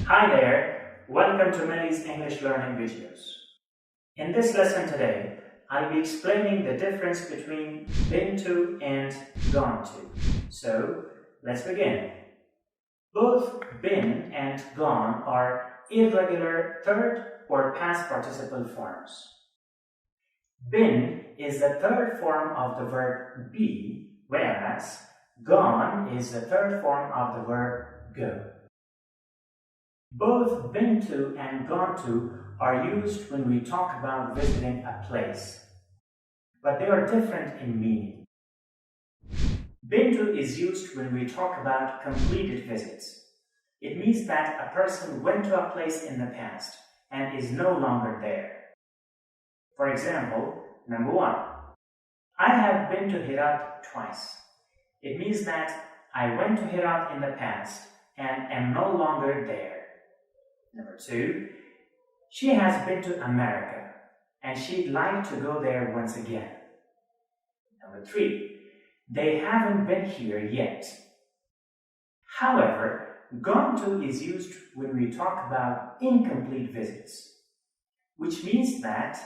Hi there, welcome to Melly's English Learning videos. In this lesson today, I'll be explaining the difference between been to and gone to. So, let's begin. Both been and gone are irregular third or past participle forms. Been is the third form of the verb be, whereas gone is the third form of the verb go. Both been to and gone to are used when we talk about visiting a place, but they are different in meaning. Been to is used when we talk about completed visits. It means that a person went to a place in the past and is no longer there. For example, number 1. I have been to Herat twice. It means that I went to Herat in the past and am no longer there. Number 2. She has been to America and she'd like to go there once again. Number 3. They haven't been here yet. However, gone to is used when we talk about incomplete visits, which means that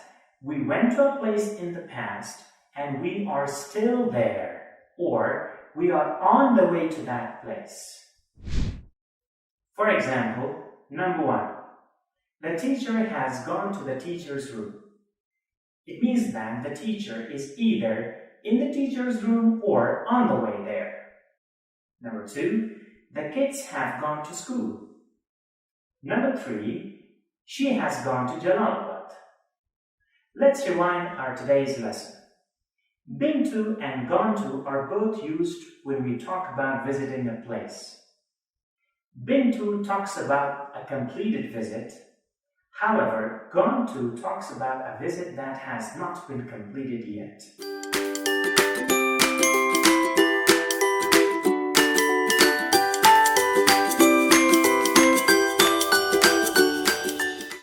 we went to a place in the past and we are still there, or we are on the way to that place. For example, number 1. The teacher has gone to the teacher's room. It means that the teacher is either in the teacher's room or on the way there. Number 2. The kids have gone to school. Number 3. She has gone to Jalalabad. Let's rewind our today's lesson. Been to and gone to are both used when we talk about visiting a place. Been to talks about a completed visit. However, gone to talks about a visit that has not been completed yet.